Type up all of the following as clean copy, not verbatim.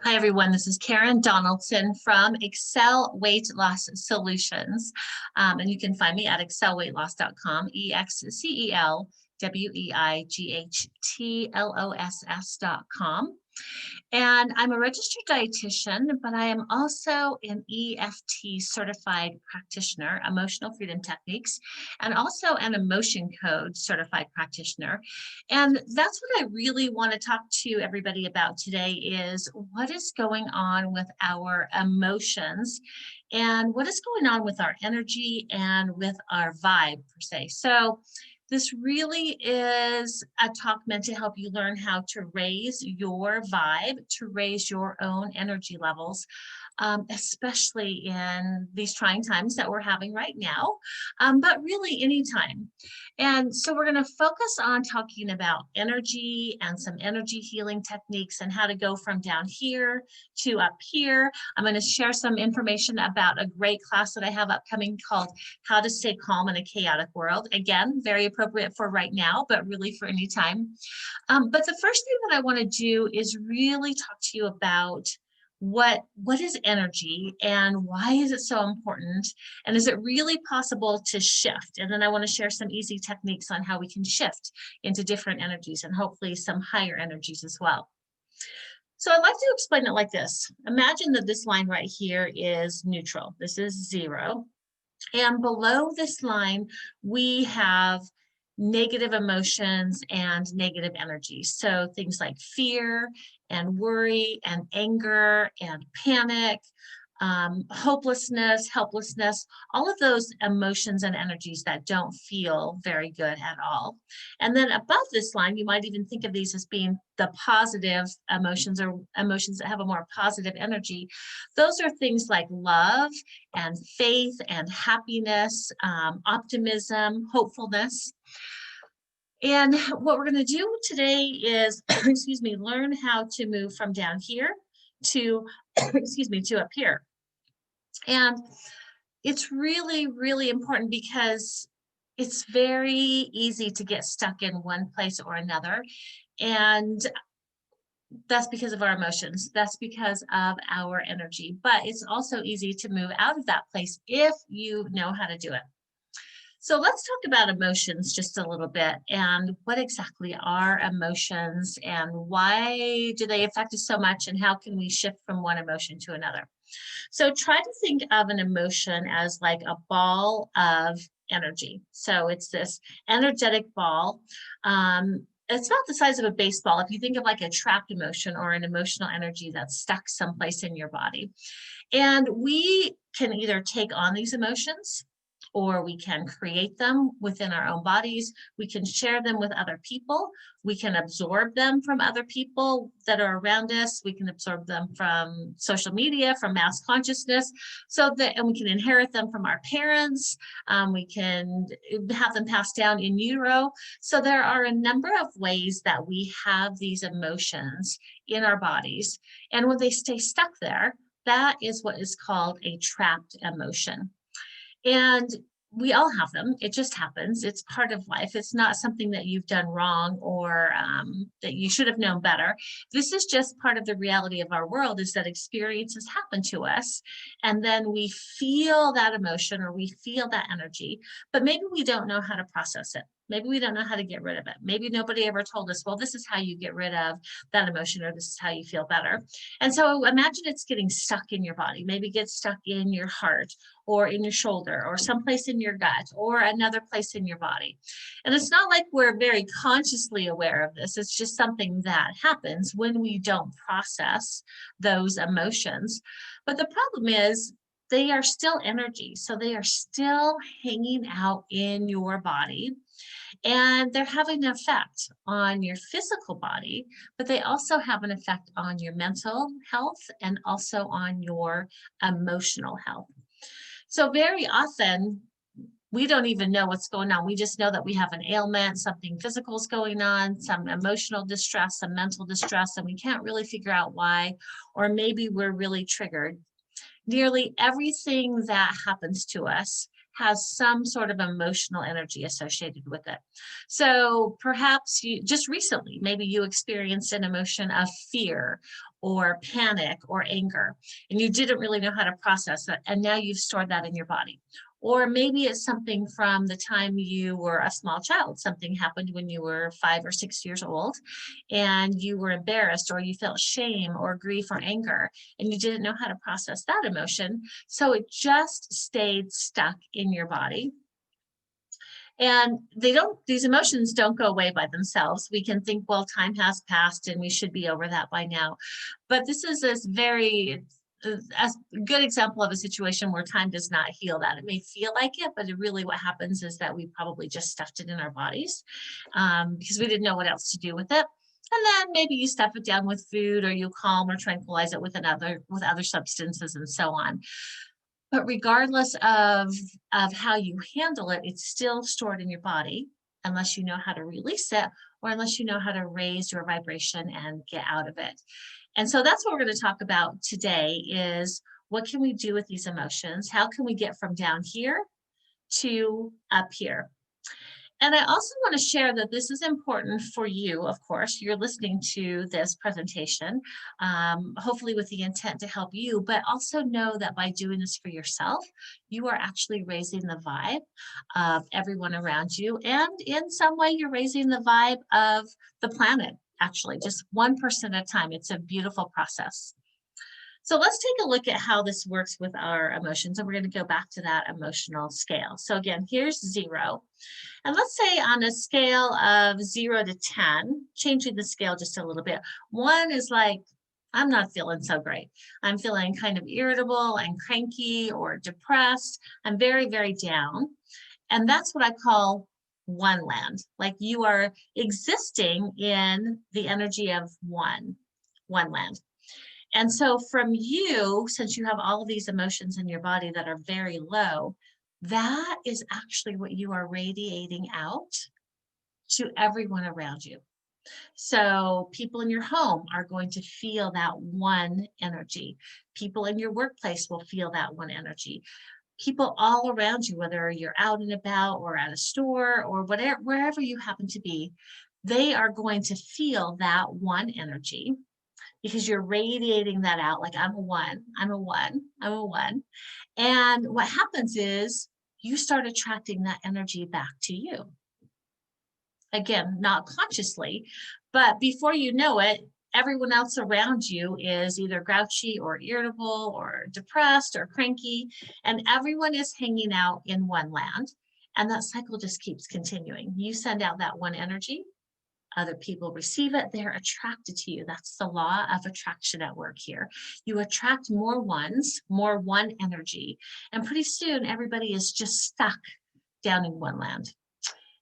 Hi, everyone. This is Karen Donaldson from Excel Weight Loss Solutions. And you can find me at excelweightloss.com, EXCELWEIGHTLOSS.com. And I'm a registered dietitian, but I am also an EFT certified practitioner, emotional freedom techniques, and also an emotion code certified practitioner. And that's what I really want to talk to everybody about today is what is going on with our emotions and what is going on with our energy and with our vibe per se. So this really is a talk meant to help you learn how to raise your vibe, to raise your own energy levels, especially in these trying times that we're having right now, but really anytime. And so we're going to focus on talking about energy and some energy healing techniques and how to go from down here to up here. I'm going to share some information about a great class that I have upcoming called How to Stay Calm in a Chaotic World. Again, very appropriate for right now, but really for any time. But the first thing that I want to do is really talk to you about what is energy and why is it so important, and is it really possible to shift? And then I want to share some easy techniques on how we can shift into different energies and hopefully some higher energies as well. So I'd like to explain it like this. Imagine that this line right here is neutral. This is 0. And below this line, we have negative emotions and negative energy. So things like fear and worry and anger and panic, hopelessness, helplessness, all of those emotions and energies that don't feel very good at all. And then above this line, you might even think of these as being the positive emotions or emotions that have a more positive energy. Those are things like love and faith and happiness, optimism, hopefulness. And what we're going to do today is, excuse me, learn how to move from down here to, excuse me, to up here. And it's really, really important because it's very easy to get stuck in one place or another. And that's because of our emotions. That's because of our energy. But it's also easy to move out of that place if you know how to do it. So let's talk about emotions just a little bit and what exactly are emotions and why do they affect us so much and how can we shift from one emotion to another? So try to think of an emotion as like a ball of energy. So it's this energetic ball. It's about the size of a baseball. If you think of like a trapped emotion or an emotional energy that's stuck someplace in your body. And we can either take on these emotions or we can create them within our own bodies. We can share them with other people. We can absorb them from other people that are around us. We can absorb them from social media, from mass consciousness, and we can inherit them from our parents. We can have them passed down in utero. So there are a number of ways that we have these emotions in our bodies. And when they stay stuck there, that is what is called a trapped emotion. And we all have them. It just happens. It's part of life. It's not something that you've done wrong or that you should have known better. This is just part of the reality of our world is that experiences happen to us. And then we feel that emotion or we feel that energy, but maybe we don't know how to process it. Maybe we don't know how to get rid of it. Maybe nobody ever told us, well, this is how you get rid of that emotion or this is how you feel better. And so imagine it's getting stuck in your body. Maybe it gets stuck in your heart or in your shoulder or someplace in your gut or another place in your body. And it's not like we're very consciously aware of this. It's just something that happens when we don't process those emotions. But the problem is they are still energy. So they are still hanging out in your body. And they're having an effect on your physical body, but they also have an effect on your mental health and also on your emotional health. So very often, we don't even know what's going on. We just know that we have an ailment, something physical is going on, some emotional distress, some mental distress, and we can't really figure out why, or maybe we're really triggered. Nearly everything that happens to us has some sort of emotional energy associated with it. So perhaps you just recently, maybe you experienced an emotion of fear or panic or anger, and you didn't really know how to process it. And now you've stored that in your body. Or maybe it's something from the time you were a small child. Something happened when you were 5 or 6 years old and you were embarrassed, or you felt shame or grief or anger, and you didn't know how to process that emotion. So it just stayed stuck in your body. And these emotions don't go away by themselves. We can think, well, time has passed and we should be over that by now. But this is this very a good example of a situation where time does not heal that. It may feel like it, but really what happens is that we probably just stuffed it in our bodies because we didn't know what else to do with it. And then maybe you stuff it down with food, or you calm or tranquilize it with other substances and so on. But regardless of how you handle it, it's still stored in your body unless you know how to release it, or unless you know how to raise your vibration and get out of it. And so that's what we're going to talk about today is what can we do with these emotions? How can we get from down here to up here? And I also want to share that this is important for you, of course. You're listening to this presentation, hopefully with the intent to help you, but also know that by doing this for yourself, you are actually raising the vibe of everyone around you. And in some way, you're raising the vibe of the planet, actually, just 1% at a time. It's a beautiful process. So let's take a look at how this works with our emotions. And we're going to go back to that emotional scale. So again, here's 0. And let's say on a scale of 0 to 10, changing the scale just a little bit, 1 is like, I'm not feeling so great. I'm feeling kind of irritable and cranky or depressed. I'm very, very down. And that's what I call one land. Like you are existing in the energy of one land. And so from you, since you have all of these emotions in your body that are very low, that is actually what you are radiating out to everyone around you. So people in your home are going to feel that one energy. People in your workplace will feel that one energy. People all around you, whether you're out and about or at a store or whatever, wherever you happen to be, they are going to feel that one energy because you're radiating that out like I'm a one, I'm a one, I'm a one. And what happens is you start attracting that energy back to you. Again, not consciously, but before you know it, everyone else around you is either grouchy or irritable or depressed or cranky, and everyone is hanging out in one land. And that cycle just keeps continuing. You send out that one energy, other people receive it, they're attracted to you. That's the law of attraction at work here. You attract more ones, more one energy, and pretty soon everybody is just stuck down in one land.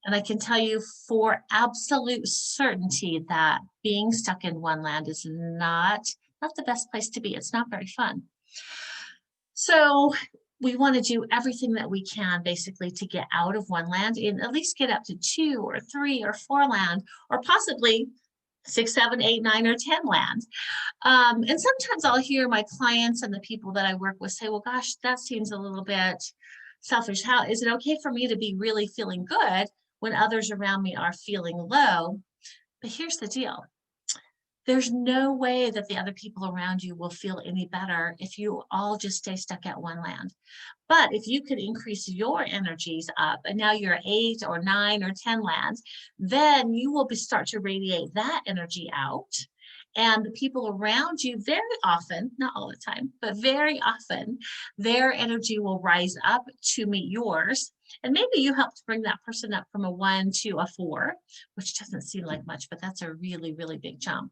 And I can tell you for absolute certainty that being stuck in one land is not the best place to be. It's not very fun. So we want to do everything that we can basically to get out of one land and at least get up to 2 or 3 or 4 land, or possibly 6, 7, 8, 9, or 10 land. And sometimes I'll hear my clients and the people that I work with say, well, gosh, that seems a little bit selfish. How is it okay for me to be really feeling good when others around me are feeling low? But here's the deal. There's no way that the other people around you will feel any better if you all just stay stuck at one land. But if you could increase your energies up and now you're 8 or 9 or 10 lands, then you will start to radiate that energy out. And the people around you very often, not all the time, but very often, their energy will rise up to meet yours. And maybe you help to bring that person up from a 1 to a 4, which doesn't seem like much, but that's a really, really big jump.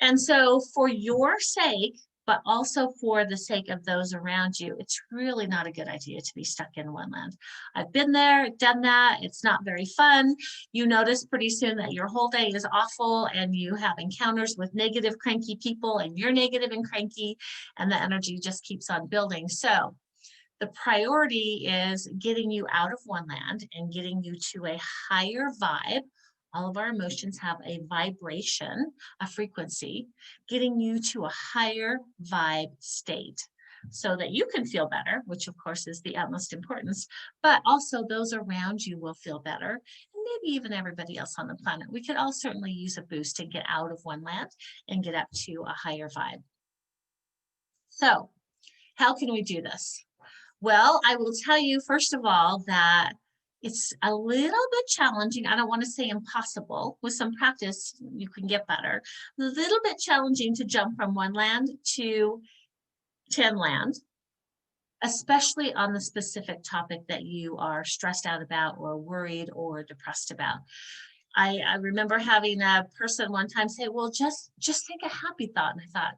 And so for your sake, but also for the sake of those around you, it's really not a good idea to be stuck in one land. I've been there, done that. It's not very fun. You notice pretty soon that your whole day is awful and you have encounters with negative, cranky people and you're negative and cranky, and the energy just keeps on building. So the priority is getting you out of one land and getting you to a higher vibe. All of our emotions have a vibration, a frequency, getting you to a higher vibe state. so that you can feel better, which of course is the utmost importance, but also those around you will feel better, and maybe even everybody else on the planet. We could all certainly use a boost to get out of one land and get up to a higher vibe. So, how can we do this? Well, I will tell you, first of all, that it's a little bit challenging. I don't want to say impossible. With some practice, you can get better. A little bit challenging to jump from one land to 10 land, especially on the specific topic that you are stressed out about or worried or depressed about. I remember having a person one time say, well, just think a happy thought. And I thought,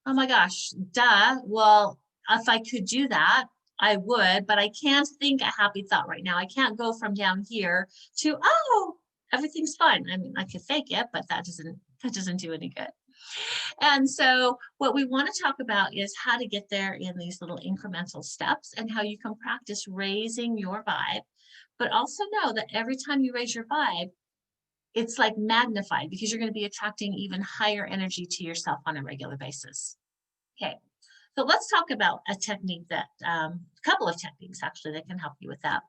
oh my gosh, duh. Well, if I could do that, I would, but I can't think a happy thought right now. I can't go from down here to, oh, everything's fine. I mean, I could fake it, but that doesn't do any good. And so what we want to talk about is how to get there in these little incremental steps and how you can practice raising your vibe, but also know that every time you raise your vibe, it's like magnified because you're going to be attracting even higher energy to yourself on a regular basis. Okay, so let's talk about a technique that, a couple of techniques actually that can help you with that.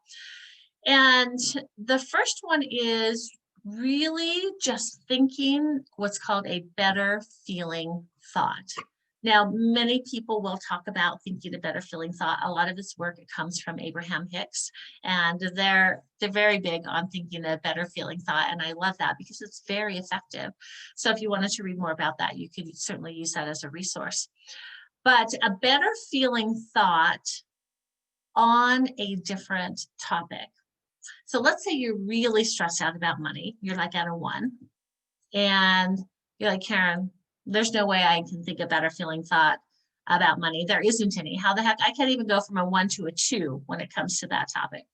And the first one is really just thinking what's called a better feeling thought. Now, many people will talk about thinking a better feeling thought. A lot of this work, it comes from Abraham Hicks, and they're very big on thinking a better feeling thought. And I love that because it's very effective. So if you wanted to read more about that, you could certainly use that as a resource. But a better feeling thought on a different topic. So let's say you're really stressed out about money. You're like at a 1, and you're like, Karen, there's no way I can think a better feeling thought about money. There isn't any. How the heck? I can't even go from a 1 to a 2 when it comes to that topic.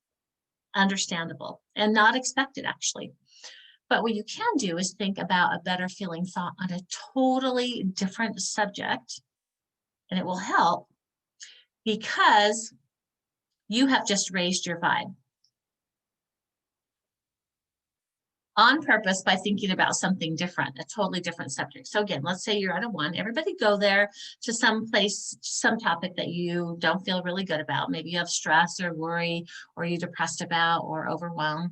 Understandable and not expected, actually. But what you can do is think about a better feeling thought on a totally different subject, and it will help because you have just raised your vibe on purpose by thinking about something different, a totally different subject. So again, let's say you're at a 1, everybody go there to some place, some topic that you don't feel really good about. Maybe you have stress or worry, or you're depressed about or overwhelmed.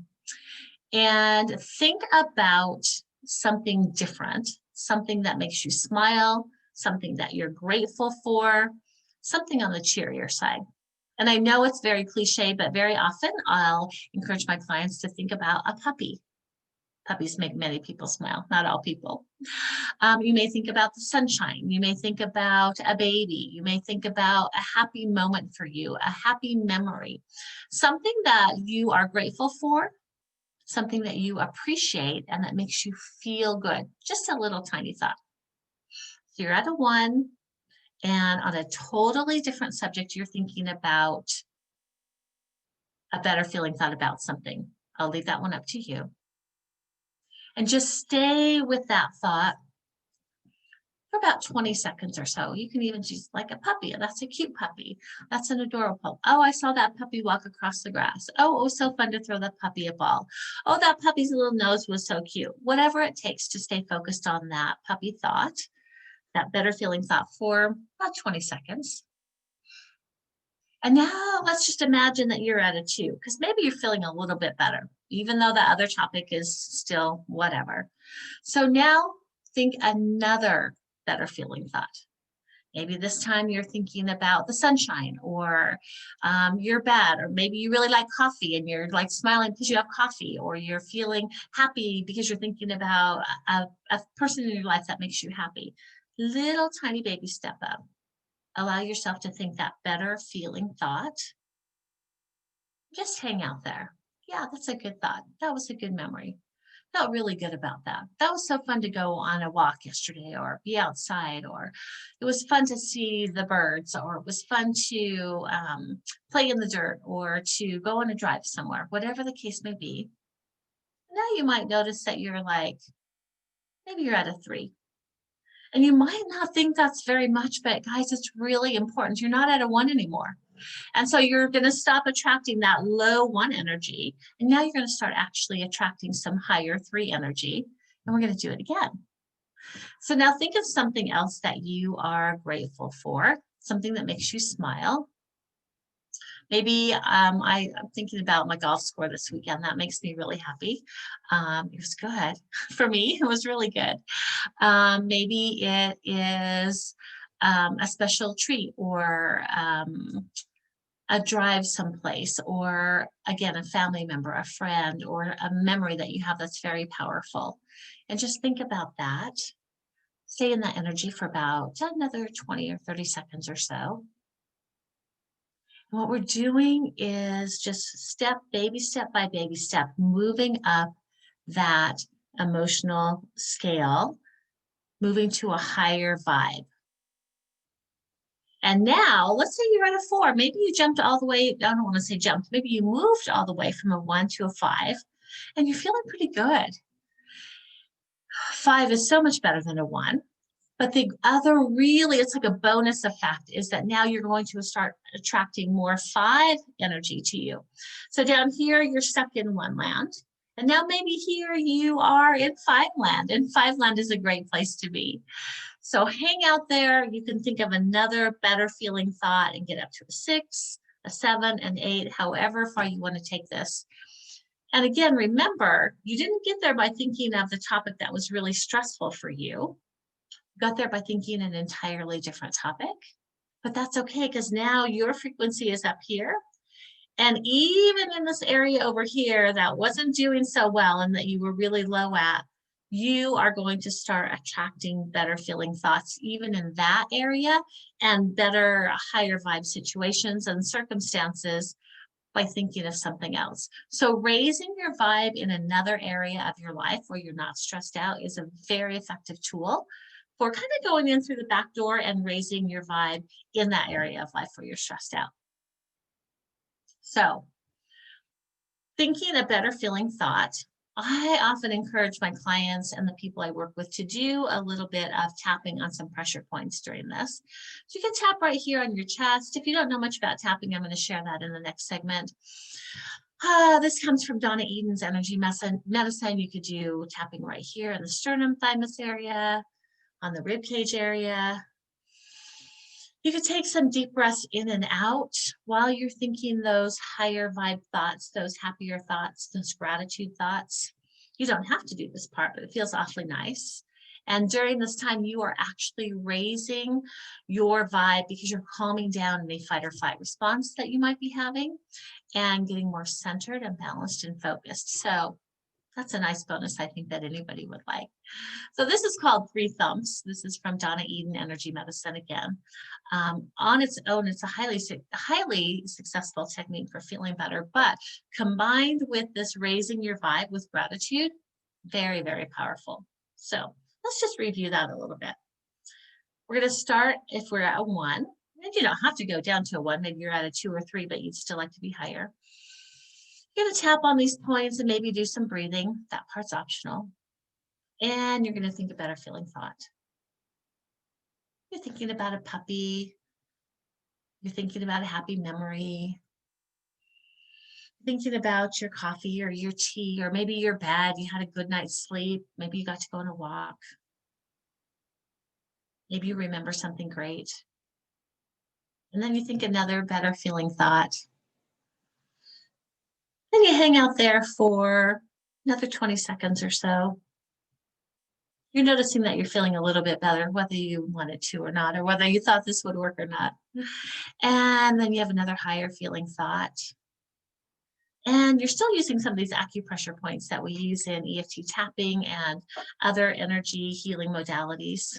And think about something different, something that makes you smile, something that you're grateful for, something on the cheerier side. And I know it's very cliche, but very often I'll encourage my clients to think about a puppy. Puppies make many people smile, not all people. You may think about the sunshine. You may think about a baby. You may think about a happy moment for you, a happy memory, something that you are grateful for, something that you appreciate and that makes you feel good. Just a little tiny thought. So you're at a 1, and on a totally different subject, you're thinking about a better feeling thought about something. I'll leave that one up to you. And just stay with that thought for about 20 seconds or so. You can even just like a puppy. That's a cute puppy. That's an adorable. Oh, I saw that puppy walk across the grass. Oh, it was so fun to throw that puppy a ball. Oh, that puppy's little nose was so cute. Whatever it takes to stay focused on that puppy thought, that better feeling thought for about 20 seconds. And now let's just imagine that you're at a 2, because maybe you're feeling a little bit better, even though the other topic is still whatever. So now think another better feeling thought. Maybe this time you're thinking about the sunshine or your bed, or maybe you really like coffee and you're like smiling because you have coffee, or you're feeling happy because you're thinking about a person in your life that makes you happy. Little tiny baby step up. Allow yourself to think that better feeling thought. Just hang out there. Yeah, that's a good thought. That was a good memory. Felt really good about that. That was so fun to go on a walk yesterday or be outside, or it was fun to see the birds, or it was fun to play in the dirt or to go on a drive somewhere, whatever the case may be. Now you might notice that you're like, maybe you're at a 3. And you might not think that's very much, but guys, it's really important. You're not at a 1 anymore. And so you're going to stop attracting that low 1 energy. And now you're going to start actually attracting some higher 3 energy. And we're going to do it again. So now think of something else that you are grateful for, something that makes you smile. Maybe I'm thinking about my golf score this weekend. That makes me really happy. It was good. For me, it was really good. Maybe it is a special treat or a drive someplace, or again, a family member, a friend, or a memory that you have that's very powerful. And just think about that. Stay in that energy for about another 20 or 30 seconds or so. And what we're doing is just baby step by baby step, moving up that emotional scale, moving to a higher vibe. And now, let's say you're at a 4. Maybe you jumped all the way, I don't want to say jumped, maybe you moved all the way from a 1 to a 5, and you're feeling pretty good. 5 is so much better than a 1. But the other really, it's like a bonus effect, is that now you're going to start attracting more 5 energy to you. So down here, you're stuck in 1 land. And now maybe here you are in 5 land, and 5 land is a great place to be. So hang out there. You can think of another better feeling thought and get up to a 6, a 7, an 8, however far you want to take this. And again, remember, you didn't get there by thinking of the topic that was really stressful for you. You got there by thinking an entirely different topic, but that's okay, because now your frequency is up here. And even in this area over here that wasn't doing so well and that you were really low at, you are going to start attracting better feeling thoughts even in that area, and better, higher vibe situations and circumstances by thinking of something else. So raising your vibe in another area of your life where you're not stressed out is a very effective tool for kind of going in through the back door and raising your vibe in that area of life where you're stressed out. So thinking a better feeling thought, I often encourage my clients and the people I work with to do a little bit of tapping on some pressure points during this. So you can tap right here on your chest. If you don't know much about tapping, I'm going to share that in the next segment. This comes from Donna Eden's Energy Medicine. You could do tapping right here in the sternum thymus area, on the rib cage area. You could take some deep breaths in and out while you're thinking those higher vibe thoughts, those happier thoughts, those gratitude thoughts. You don't have to do this part, but it feels awfully nice. And during this time, you are actually raising your vibe because you're calming down any fight or flight response that you might be having and getting more centered and balanced and focused. So that's a nice bonus, I think, that anybody would like. So this is called 3 thumps. This is from Donna Eden Energy Medicine again. On its own, it's a highly successful technique for feeling better, but combined with this raising your vibe with gratitude, very, very powerful. So let's just review that a little bit. We're going to start if we're at a 1, and you don't have to go down to a 1. Maybe you're at a 2 or 3, but you'd still like to be higher. You're going to tap on these points and maybe do some breathing. That part's optional. And you're going to think about a feeling thought. You're thinking about a puppy. You're thinking about a happy memory. Thinking about your coffee or your tea, or maybe your bed. You had a good night's sleep. Maybe you got to go on a walk. Maybe you remember something great. And then you think another better feeling thought. Then you hang out there for another 20 seconds or so. You're noticing that you're feeling a little bit better, whether you wanted to or not, or whether you thought this would work or not. And then you have another higher feeling thought. And you're still using some of these acupressure points that we use in EFT tapping and other energy healing modalities.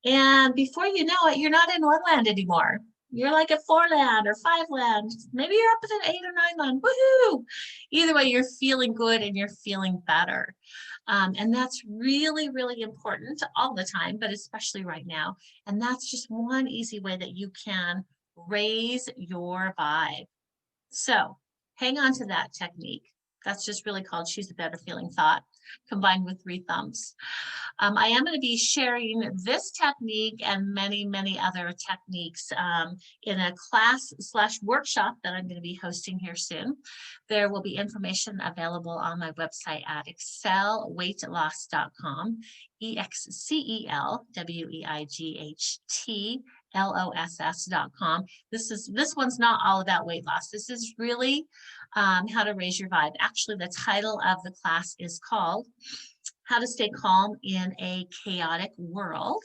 And before you know it, you're not in 1 land anymore. You're like at 4 land or 5 land. Maybe you're up at an 8 or 9 land. Woohoo! Either way, you're feeling good and you're feeling better. And that's really, really important all the time, but especially right now. And that's just one easy way that you can raise your vibe. So hang on to that technique. That's just really called Choose a Better Feeling Thought. combined with 3 thumbs. I am going to be sharing this technique and many, many other techniques in a class/workshop that I'm going to be hosting here soon. There will be information available on my website at excelweightloss.com, EXCELWEIGHTLOSS.com. This one's not all about weight loss. This is really how to raise your vibe. Actually, the title of the class is called How to Stay Calm in a Chaotic World.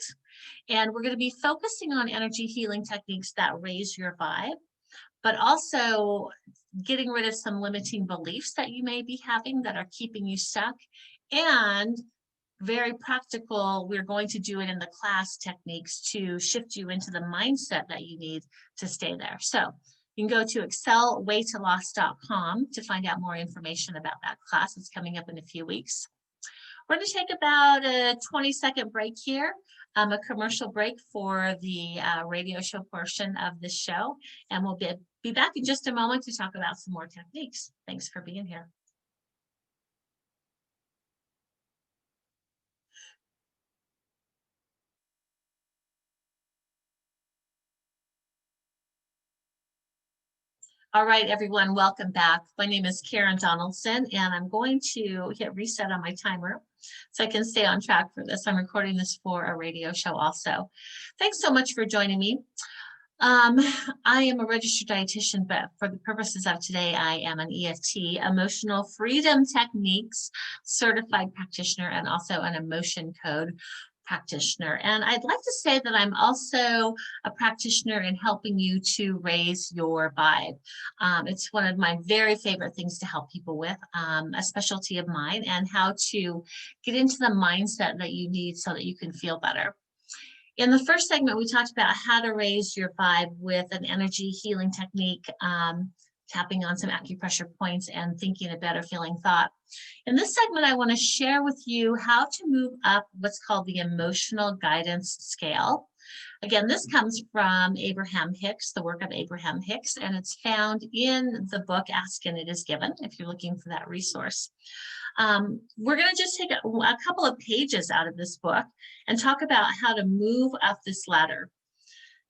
And we're going to be focusing on energy healing techniques that raise your vibe, but also getting rid of some limiting beliefs that you may be having that are keeping you stuck. And very practical, we're going to do it in the class techniques to shift you into the mindset that you need to stay there. So you can go to excelweightloss.com to find out more information about that class. It's coming up in a few weeks. We're going to take about a 20-second break here, a commercial break for the radio show portion of this show. And we'll be back in just a moment to talk about some more techniques. Thanks for being here. All right, everyone, welcome back. My name is Karen Donaldson, and I'm going to hit reset on my timer so I can stay on track for this. I'm recording this for a radio show also. Thanks so much for joining me. I am a registered dietitian, but for the purposes of today, I am an EFT, Emotional Freedom Techniques certified practitioner, and also an emotion code practitioner. And I'd like to say that I'm also a practitioner in helping you to raise your vibe. It's one of my very favorite things to help people with, a specialty of mine, and how to get into the mindset that you need so that you can feel better. In the first segment, we talked about how to raise your vibe with an energy healing technique, tapping on some acupressure points and thinking a better feeling thought. In this segment, I want to share with you how to move up what's called the emotional guidance scale. Again, this comes from Abraham Hicks, the work of Abraham Hicks, and it's found in the book Ask and It Is Given, if you're looking for that resource. We're going to just take a couple of pages out of this book and talk about how to move up this ladder.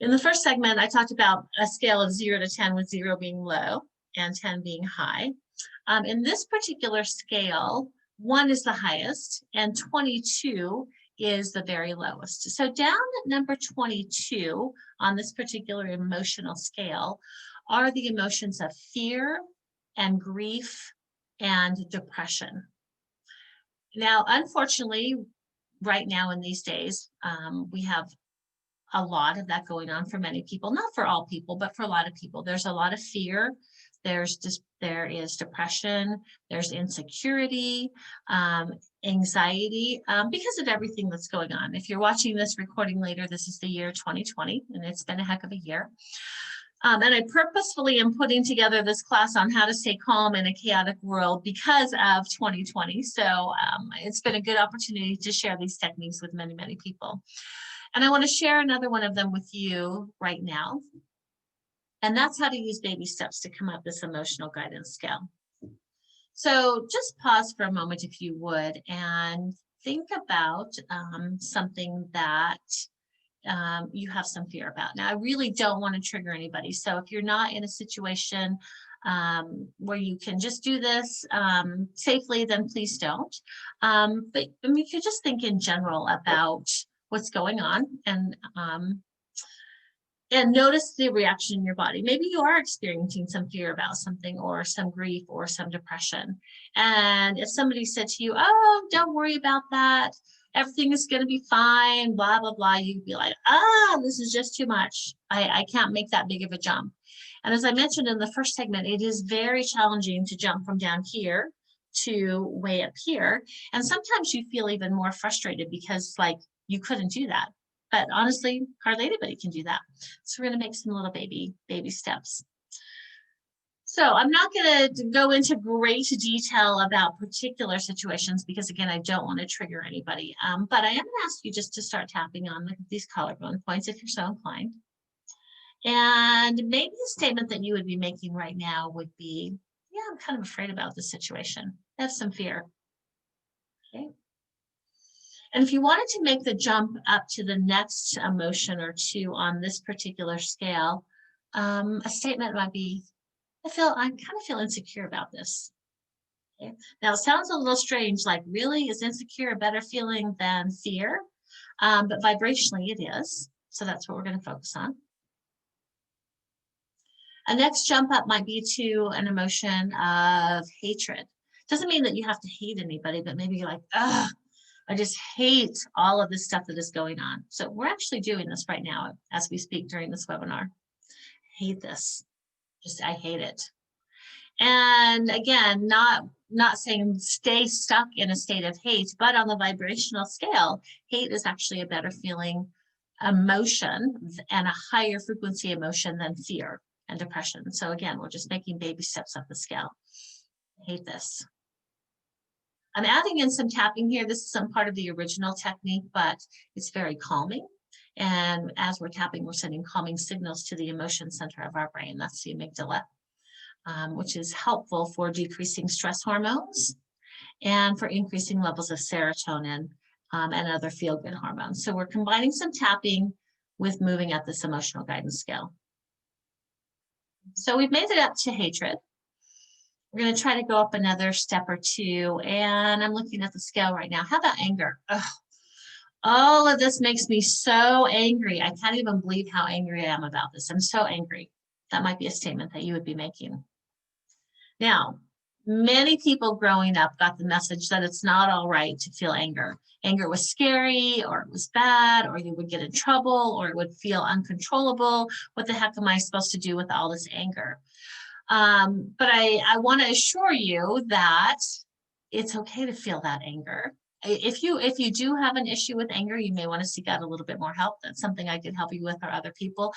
In the first segment, I talked about a scale of 0 to 10, with 0 being low and 10 being high. In this particular scale, 1 is the highest and 22 is the very lowest. So down at number 22 on this particular emotional scale are the emotions of fear and grief and depression. Now, unfortunately, right now in these days, we have a lot of that going on for many people, not for all people, but for a lot of people. There's a lot of fear. There is depression, there's insecurity, anxiety, because of everything that's going on. If you're watching this recording later, this is the year 2020, and it's been a heck of a year. And I purposefully am putting together this class on how to stay calm in a chaotic world because of 2020. So it's been a good opportunity to share these techniques with many, many people. And I want to share another one of them with you right now. And that's how to use baby steps to come up this emotional guidance scale. So just pause for a moment, if you would, and think about something that you have some fear about. Now, I really don't want to trigger anybody. So if you're not in a situation where you can just do this safely, then please don't. But I mean, if you just think in general about what's going on and notice the reaction in your body. Maybe you are experiencing some fear about something, or some grief, or some depression. And if somebody said to you, oh, don't worry about that, everything is going to be fine, blah, blah, blah, you'd be like, this is just too much. I can't make that big of a jump. And as I mentioned in the first segment, it is very challenging to jump from down here to way up here. And sometimes you feel even more frustrated because like you couldn't do that. But honestly, hardly anybody can do that. So we're going to make some little baby steps. So I'm not going to go into great detail about particular situations because, again, I don't want to trigger anybody. But I am going to ask you just to start tapping on these collarbone points if you're so inclined. And maybe a statement that you would be making right now would be, yeah, I'm kind of afraid about this situation. I have some fear. Okay. And if you wanted to make the jump up to the next emotion or two on this particular scale, a statement might be, I kind of feel insecure about this. Okay. Now, it sounds a little strange, like really, is insecure a better feeling than fear? But vibrationally it is. So that's what we're going to focus on. A next jump up might be to an emotion of hatred. Doesn't mean that you have to hate anybody, but maybe you're like, ugh, I just hate all of this stuff that is going on. So we're actually doing this right now as we speak during this webinar. Hate this. I hate it. And again, not saying stay stuck in a state of hate, but on the vibrational scale, hate is actually a better feeling emotion and a higher frequency emotion than fear and depression. So again, we're just making baby steps up the scale. I hate this. I'm adding in some tapping here. This is some part of the original technique, but it's very calming. And as we're tapping, we're sending calming signals to the emotion center of our brain. That's the amygdala, which is helpful for decreasing stress hormones and for increasing levels of serotonin and other feel-good hormones. So we're combining some tapping with moving at this emotional guidance scale. So we've made it up to hatred. We're going to try to go up another step or two, and I'm looking at the scale right now. How about anger? Ugh. All of this makes me so angry. I can't even believe how angry I am about this. I'm so angry. That might be a statement that you would be making. Now, many people growing up got the message that it's not all right to feel anger. Anger was scary, or it was bad, or you would get in trouble, or it would feel uncontrollable. What the heck am I supposed to do with all this anger? But I want to assure you that it's okay to feel that anger. If you do have an issue with anger, you may want to seek out a little bit more help. That's something I could help you with, or other people.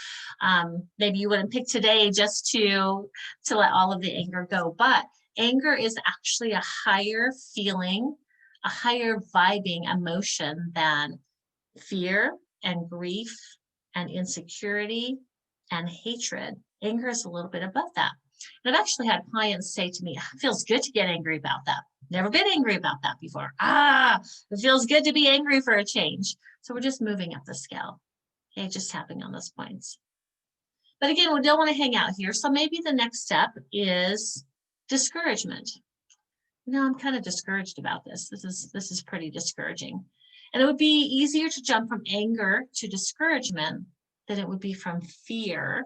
Maybe you wouldn't pick today just to let all of the anger go, but anger is actually a higher feeling, a higher vibing emotion than fear and grief and insecurity and hatred. Anger is a little bit above that. And I've actually had clients say to me, it feels good to get angry about that. Never been angry about that before. It feels good to be angry for a change. So we're just moving up the scale. Okay, just tapping on those points. But again, we don't want to hang out here. So maybe the next step is discouragement. I'm kind of discouraged about this. This is pretty discouraging. And it would be easier to jump from anger to discouragement than it would be from fear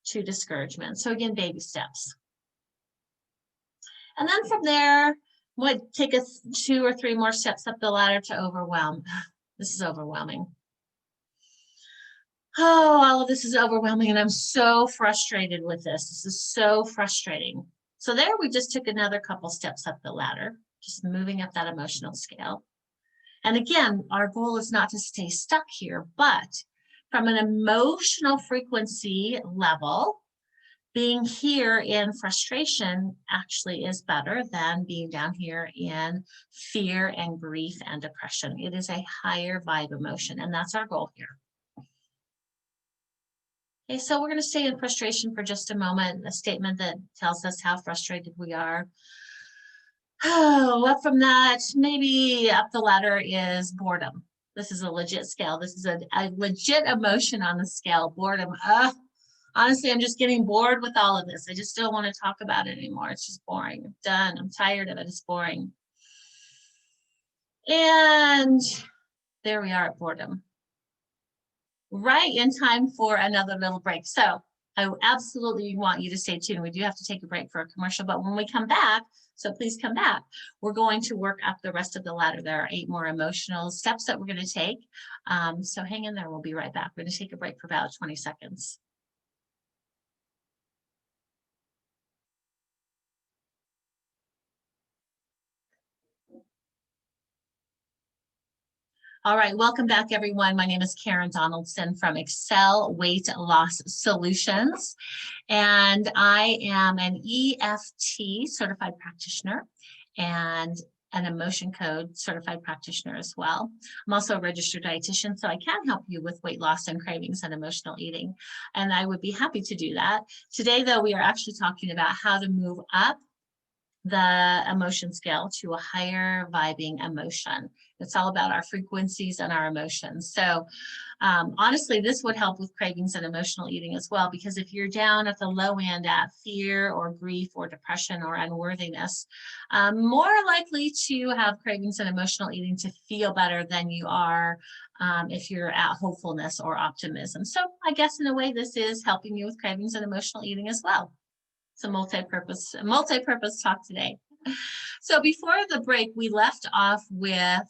to discouragement. So again, baby steps. And then from there, might take us 2 or 3 more steps up the ladder to overwhelm. This is overwhelming. Oh, all of this is overwhelming, and I'm so frustrated with this. This is so frustrating. So there we just took another couple steps up the ladder, just moving up that emotional scale. And again, our goal is not to stay stuck here, but from an emotional frequency level, being here in frustration actually is better than being down here in fear and grief and depression. It is a higher vibe emotion, and that's our goal here. Okay, so we're going to stay in frustration for just a moment, a statement that tells us how frustrated we are. Oh, up from that, maybe up the ladder is boredom. This is a legit scale. This is a legit emotion on the scale, boredom. Honestly, I'm just getting bored with all of this. I just don't want to talk about it anymore. It's just boring. I'm done. I'm tired of it. It's boring. And there we are at boredom. Right in time for another little break. So I absolutely want you to stay tuned. We do have to take a break for a commercial, but when we come back, so please come back, we're going to work up the rest of the ladder. There are 8 more emotional steps that we're going to take. So hang in there. We'll be right back. We're going to take a break for about 20 seconds. All right, welcome back, everyone. My name is Karen Donaldson from Excel Weight Loss Solutions, and I am an EFT certified practitioner and an emotion code certified practitioner as well. I'm also a registered dietitian, so I can help you with weight loss and cravings and emotional eating, and I would be happy to do that. Today, though, we are actually talking about how to move up the emotion scale to a higher vibing emotion. It's all about our frequencies and our emotions. So honestly, this would help with cravings and emotional eating as well, because if you're down at the low end at fear or grief or depression or unworthiness, more likely to have cravings and emotional eating to feel better than you are if you're at hopefulness or optimism. So I guess in a way, this is helping you with cravings and emotional eating as well. It's a multi-purpose talk today. So before the break, we left off with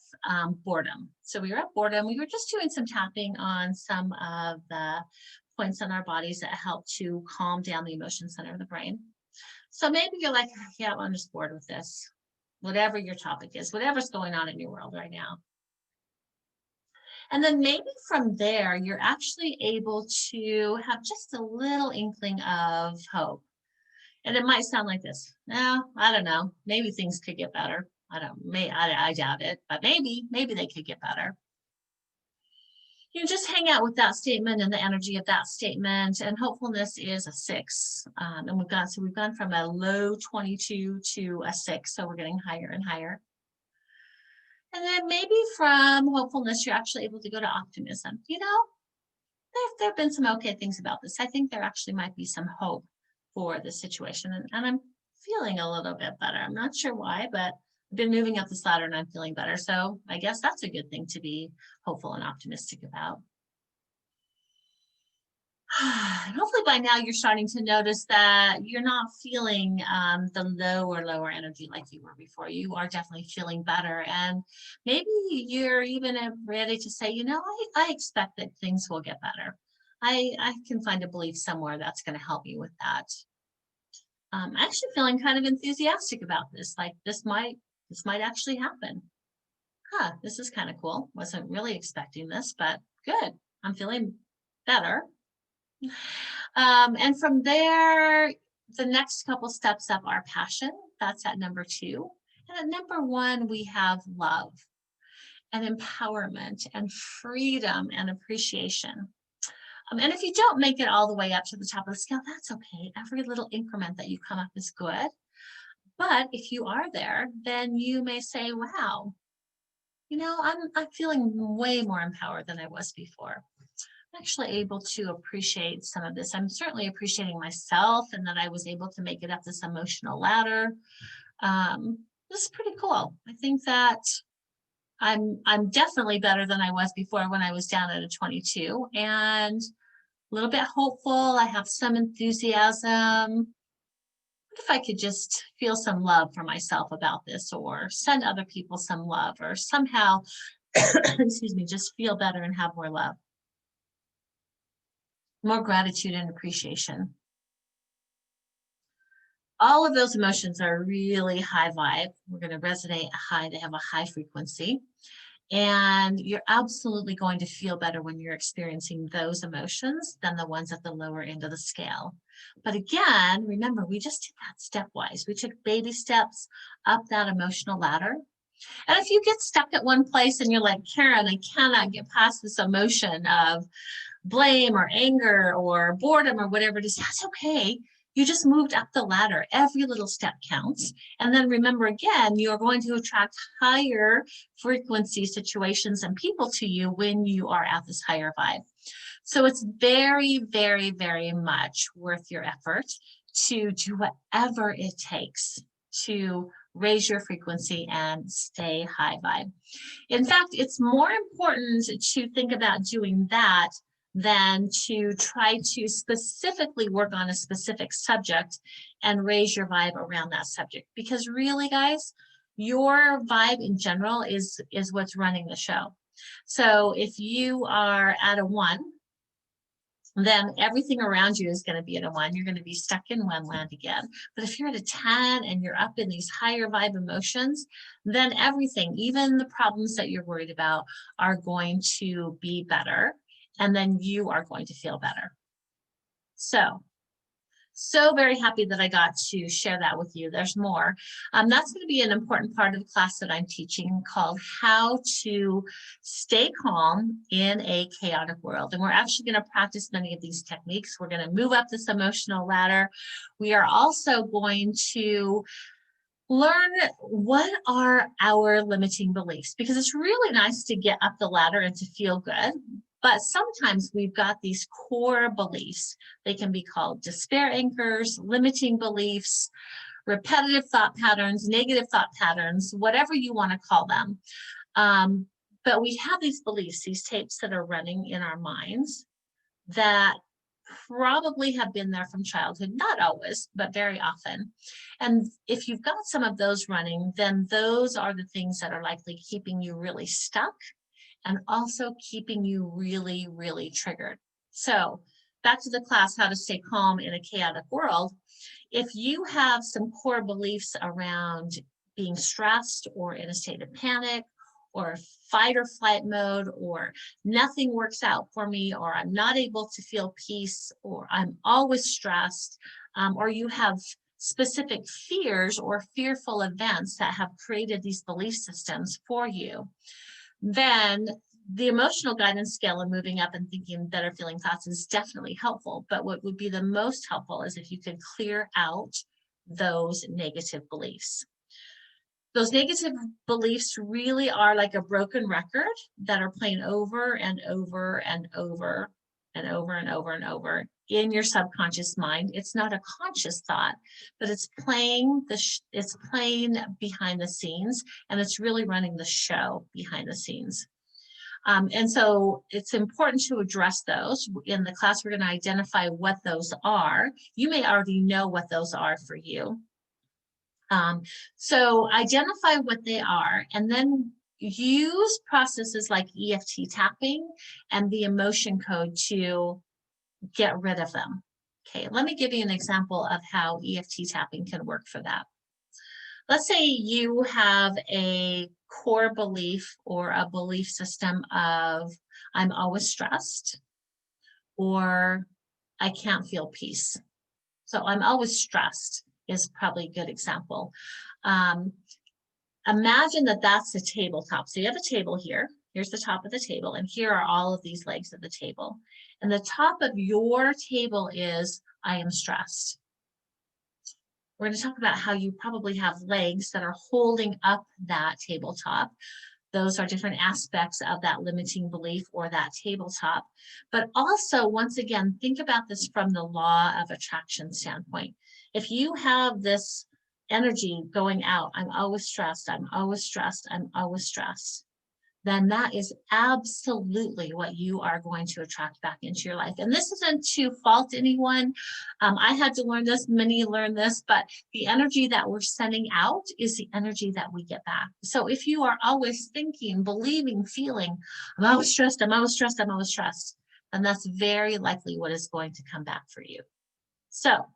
boredom. So we were at boredom. We were just doing some tapping on some of the points in our bodies that help to calm down the emotion center of the brain. So maybe you're like, yeah, I'm just bored with this. Whatever your topic is, whatever's going on in your world right now. And then maybe from there, you're actually able to have just a little inkling of hope. And it might sound like this. No, I don't know. Maybe things could get better. I doubt it, but maybe they could get better. You just hang out with that statement and the energy of that statement. And hopefulness is a 6. And we've gone from a low 22 to a 6. So we're getting higher and higher. And then maybe from hopefulness, you're actually able to go to optimism. You know, there have been some okay things about this. I think there actually might be some hope for the situation. And I'm feeling a little bit better. I'm not sure why, but I've been moving up this ladder and I'm feeling better. So I guess that's a good thing to be hopeful and optimistic about. And hopefully by now you're starting to notice that you're not feeling the lower energy like you were before. You are definitely feeling better. And maybe you're even ready to say, you know, I expect that things will get better. I can find a belief somewhere that's going to help me with that. I'm actually feeling kind of enthusiastic about this. Like this might actually happen. This is kind of cool. Wasn't really expecting this, but good. I'm feeling better. And from there, the next couple steps up are passion. That's at number 2. And at number 1, we have love and empowerment and freedom and appreciation. And if you don't make it all the way up to the top of the scale, that's okay. Every little increment that you come up is good. But if you are there, then you may say, wow, you know, I'm feeling way more empowered than I was before. I'm actually able to appreciate some of this. I'm certainly appreciating myself and that I was able to make it up this emotional ladder. This is pretty cool. I think that I'm definitely better than I was before when I was down at a 22 and a little bit hopeful. I have some enthusiasm. What if I could just feel some love for myself about this or send other people some love or somehow, excuse me, just feel better and have more love. More gratitude and appreciation. All of those emotions are really high vibe. We're going to resonate high. They have a high frequency. And you're absolutely going to feel better when you're experiencing those emotions than the ones at the lower end of the scale. But again, remember, we just did that stepwise. We took baby steps up that emotional ladder. And if you get stuck at one place and you're like, Karen, I cannot get past this emotion of blame or anger or boredom or whatever it is, that's okay. You just moved up the ladder. Every little step counts. And then remember again, you're going to attract higher frequency situations and people to you when you are at this higher vibe. So it's very, very, very much worth your effort to do whatever it takes to raise your frequency and stay high vibe. In fact, it's more important to think about doing that than to try to specifically work on a specific subject and raise your vibe around that subject. Because really, guys, your vibe in general is what's running the show. So if you are at a 1, then everything around you is going to be at a 1. You're going to be stuck in one land again. But if you're at a 10 and you're up in these higher vibe emotions, then everything, even the problems that you're worried about, are going to be better. And then you are going to feel better. So very happy that I got to share that with you. There's more. That's going to be an important part of the class that I'm teaching called How to Stay Calm in a Chaotic World. And we're actually going to practice many of these techniques. We're going to move up this emotional ladder. We are also going to learn what are our limiting beliefs, because it's really nice to get up the ladder and to feel good. But sometimes we've got these core beliefs. They can be called despair anchors, limiting beliefs, repetitive thought patterns, negative thought patterns, whatever you want to call them. But we have these beliefs, these tapes that are running in our minds that probably have been there from childhood, not always, but very often. And if you've got some of those running, then those are the things that are likely keeping you really stuck and also keeping you really, really triggered. So back to the class, how to stay calm in a chaotic world. If you have some core beliefs around being stressed or in a state of panic or fight or flight mode, or nothing works out for me, or I'm not able to feel peace, or I'm always stressed, or you have specific fears or fearful events that have created these belief systems for you, then the emotional guidance scale of moving up and thinking better feeling thoughts is definitely helpful. But what would be the most helpful is if you could clear out those negative beliefs. Those negative beliefs really are like a broken record that are playing over and over and over and over and over and over in your subconscious mind. It's not a conscious thought, but it's playing behind the scenes, and it's really running the show behind the scenes. And so it's important to address those. In the class, we're going to identify what those are. You may already know what those are for you. So identify what they are, and then use processes like EFT tapping and the emotion code to get rid of them. Okay, let me give you an example of how EFT tapping can work for that. Let's say you have a core belief or a belief system of I'm always stressed, or I can't feel peace. So I'm always stressed is probably a good example. Imagine that that's the tabletop. So you have a table here. Here's the top of the table, and here are all of these legs of the table. And the top of your table is I am stressed. We're going to talk about how you probably have legs that are holding up that tabletop. Those are different aspects of that limiting belief or that tabletop. But also, once again, think about this from the law of attraction standpoint. If you have this energy going out, I'm always stressed, I'm always stressed, I'm always stressed, then that is absolutely what you are going to attract back into your life. And this isn't to fault anyone. I had to learn this, many learn this, but the energy that we're sending out is the energy that we get back. So if you are always thinking, believing, feeling, I'm always stressed, I'm always stressed, I'm always stressed, then that's very likely what is going to come back for you. So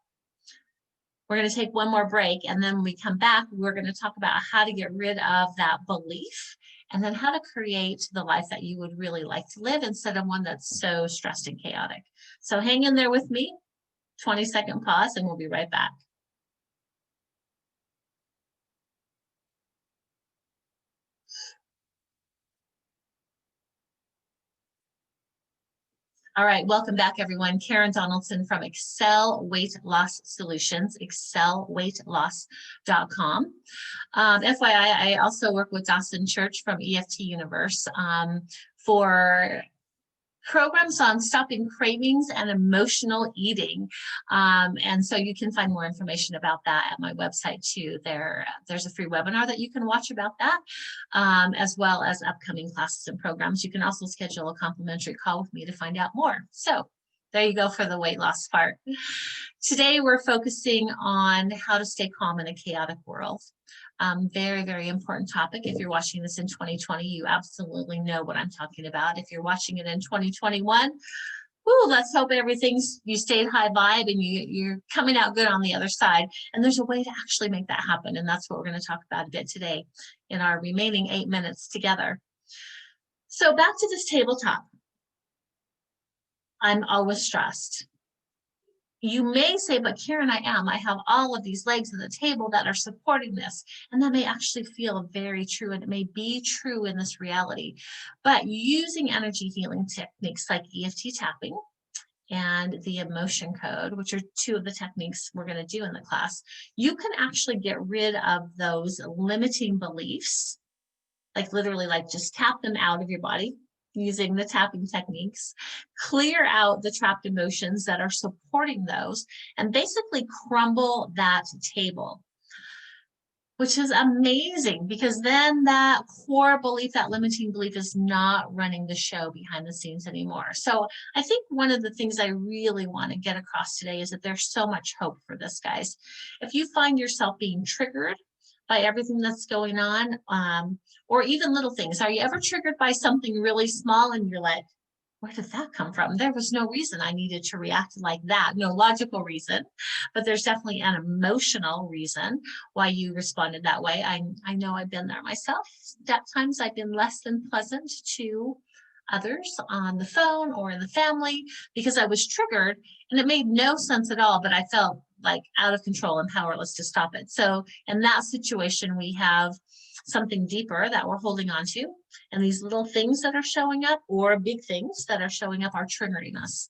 we're going to take one more break, and then when we come back, we're going to talk about how to get rid of that belief, and then how to create the life that you would really like to live instead of one that's so stressed and chaotic. So hang in there with me, 20-second pause, and we'll be right back. All right, welcome back, everyone. Karen Donaldson from Excel Weight Loss Solutions, excelweightloss.com. FYI, I also work with Dawson Church from EFT Universe for programs on stopping cravings and emotional eating. And so you can find more information about that at my website too. There's a free webinar that you can watch about that, as well as upcoming classes and programs. You can also schedule a complimentary call with me to find out more. So there you go for the weight loss part. Today, we're focusing on how to stay calm in a chaotic world. Very, very important topic. If you're watching this in 2020, you absolutely know what I'm talking about. If you're watching it in 2021, let's hope you stayed high vibe and you're coming out good on the other side. And there's a way to actually make that happen. And that's what we're going to talk about a bit today in our remaining 8 minutes together. So back to this tabletop. I'm always stressed. You may say, but Karen, I have all of these legs of the table that are supporting this. And that may actually feel very true, and it may be true in this reality. But using energy healing techniques like EFT tapping and the emotion code, which are two of the techniques we're going to do in the class, you can actually get rid of those limiting beliefs, like literally like just tap them out of your body using the tapping techniques, clear out the trapped emotions that are supporting those, and basically crumble that table, which is amazing because then that core belief, that limiting belief is not running the show behind the scenes anymore. So I think one of the things I really want to get across today is that there's so much hope for this, guys. If you find yourself being triggered by everything that's going on, or even little things, are you ever triggered by something really small and you're like, where did that come from? There was no reason I needed to react like that, no logical reason, but there's definitely an emotional reason why you responded that way. I know I've been there myself. At times I've been less than pleasant to others on the phone or in the family because I was triggered and it made no sense at all, but I felt like out of control and powerless to stop it. So in that situation, we have something deeper that we're holding on to. And these little things that are showing up or big things that are showing up are triggering us.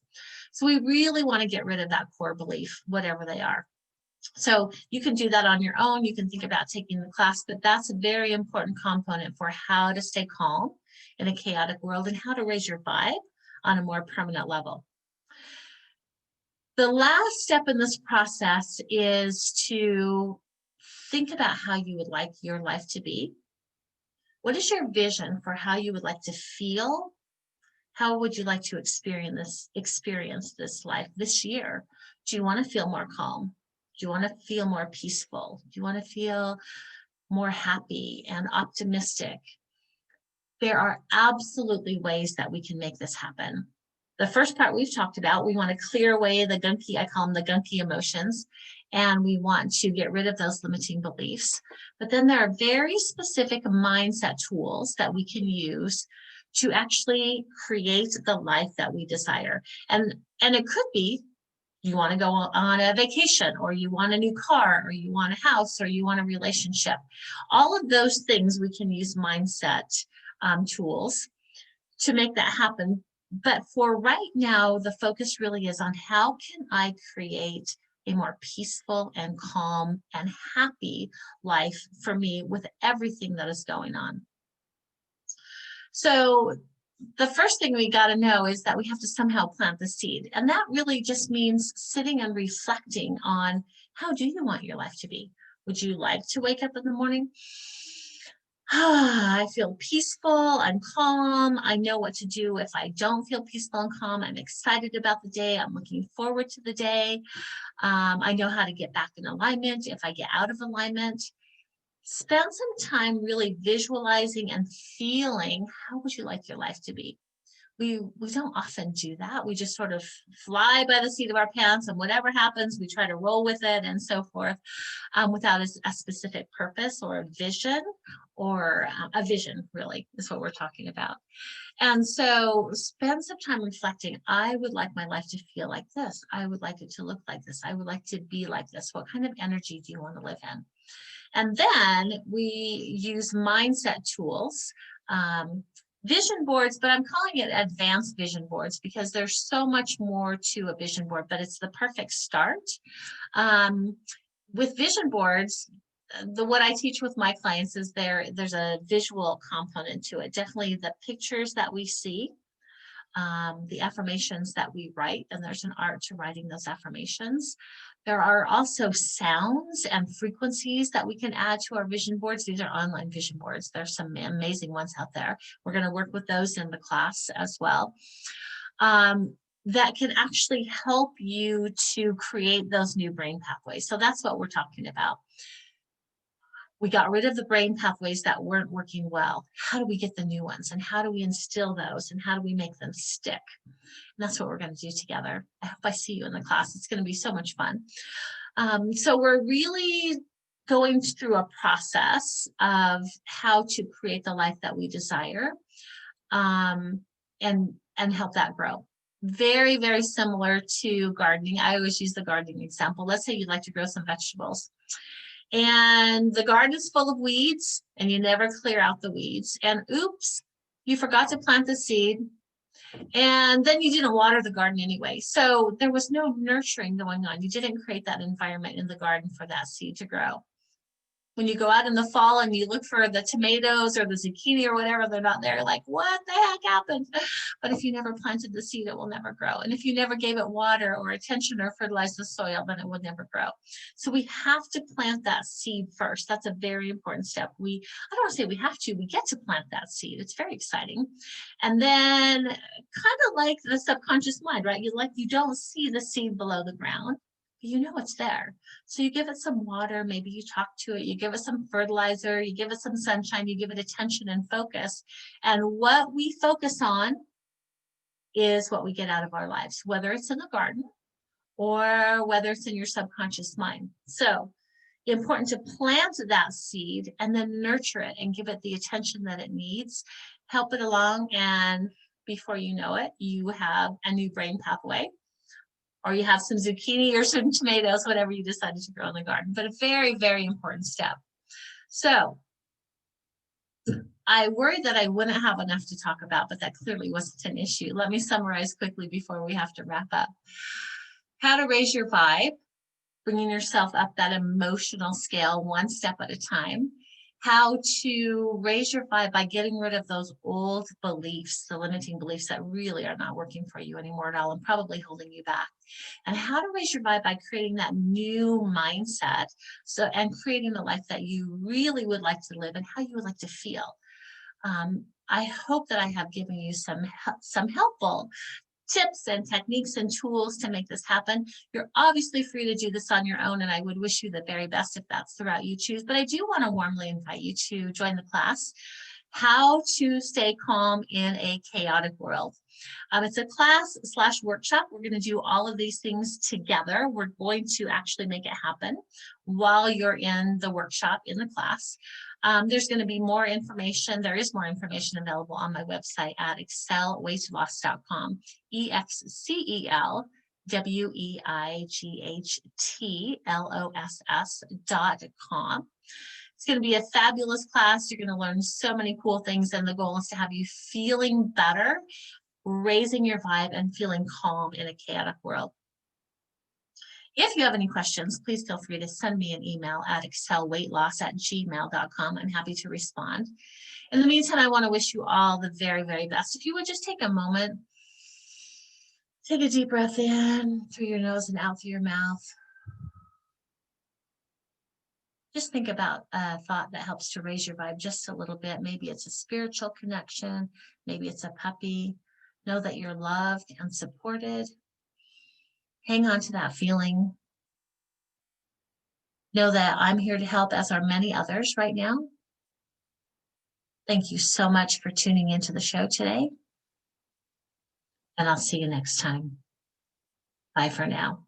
So we really want to get rid of that core belief, whatever they are. So you can do that on your own. You can think about taking the class, but that's a very important component for how to stay calm in a chaotic world and how to raise your vibe on a more permanent level. The last step in this process is to think about how you would like your life to be. What is your vision for how you would like to feel? How would you like to experience this life this year? Do you want to feel more calm? Do you want to feel more peaceful? Do you want to feel more happy and optimistic? There are absolutely ways that we can make this happen. The first part we've talked about, we want to clear away the gunky, I call them the gunky emotions, and we want to get rid of those limiting beliefs. But then there are very specific mindset tools that we can use to actually create the life that we desire. And it could be you want to go on a vacation, or you want a new car, or you want a house, or you want a relationship. All of those things we can use mindset tools to make that happen. But for right now, the focus really is on how can I create a more peaceful and calm and happy life for me with everything that is going on. So the first thing we got to know is that we have to somehow plant the seed. And that really just means sitting and reflecting on, how do you want your life to be? Would you like to wake up in the morning? I feel peaceful, I'm calm, I know what to do if I don't feel peaceful and calm, I'm excited about the day, I'm looking forward to the day, I know how to get back in alignment if I get out of alignment. Spend some time really visualizing and feeling, how would you like your life to be? We don't often do that. We just sort of fly by the seat of our pants, and whatever happens, we try to roll with it and so forth, without a specific purpose or a vision, or a vision really is what we're talking about. And so spend some time reflecting. I would like my life to feel like this. I would like it to look like this. I would like to be like this. What kind of energy do you want to live in? And then we use mindset tools, vision boards, but I'm calling it advanced vision boards because there's so much more to a vision board, but it's the perfect start. With vision boards, what I teach with my clients is there's a visual component to it. Definitely the pictures that we see, the affirmations that we write, and there's an art to writing those affirmations. There are also sounds and frequencies that we can add to our vision boards. These are online vision boards. There's some amazing ones out there. We're going to work with those in the class as well. That can actually help you to create those new brain pathways. So that's what we're talking about. We got rid of the brain pathways that weren't working well. How do we get the new ones? And how do we instill those? And how do we make them stick? And that's what we're going to do together. I hope I see you in the class. It's going to be so much fun. So we're really going through a process of how to create the life that we desire, and help that grow. Very, very similar to gardening. I always use the gardening example. Let's say you'd like to grow some vegetables, and the garden is full of weeds and you never clear out the weeds, and oops, you forgot to plant the seed. And then you didn't water the garden anyway. So there was no nurturing going on. You didn't create that environment in the garden for that seed to grow. When you go out in the fall and you look for the tomatoes or the zucchini or whatever, they're not there. Like, what the heck happened? But if you never planted the seed, it will never grow. And if you never gave it water or attention or fertilized the soil, then it would never grow. So we have to plant that seed first. That's a very important step. I don't want to say we have to, we get to plant that seed. It's very exciting. And then kind of like the subconscious mind, right? You don't see the seed below the ground. You know it's there. So you give it some water, maybe you talk to it, you give it some fertilizer, you give it some sunshine, you give it attention and focus. And what we focus on is what we get out of our lives, whether it's in the garden or whether it's in your subconscious mind. So important to plant that seed and then nurture it and give it the attention that it needs, help it along, and before you know it, you have a new brain pathway, or you have some zucchini or some tomatoes, whatever you decided to grow in the garden, but a very, very important step. So I worried that I wouldn't have enough to talk about, but that clearly wasn't an issue. Let me summarize quickly before we have to wrap up. How to raise your vibe, bringing yourself up that emotional scale one step at a time. How to raise your vibe by getting rid of those old beliefs, the limiting beliefs that really are not working for you anymore at all and probably holding you back. And how to raise your vibe by creating that new mindset, and creating the life that you really would like to live and how you would like to feel. I hope that I have given you some helpful tips and techniques and tools to make this happen. You're obviously free to do this on your own, and I would wish you the very best if that's the route you choose. But I do want to warmly invite you to join the class, How to Stay Calm in a Chaotic World. It's a class/workshop. We're going to do all of these things together. We're going to actually make it happen while you're in the workshop, in the class. There's going to be more information. There is more information available on my website at excelweightloss.com, EXCELWEIGHTLOSS.com. It's going to be a fabulous class. You're going to learn so many cool things, and the goal is to have you feeling better, raising your vibe, and feeling calm in a chaotic world. If you have any questions, please feel free to send me an email at excelweightloss@gmail.com. I'm happy to respond. In the meantime, I want to wish you all the very, very best. If you would just take a moment, take a deep breath in through your nose and out through your mouth. Just think about a thought that helps to raise your vibe just a little bit. Maybe it's a spiritual connection. Maybe it's a puppy. Know that you're loved and supported. Hang on to that feeling. Know that I'm here to help, as are many others right now. Thank you so much for tuning into the show today. And I'll see you next time. Bye for now.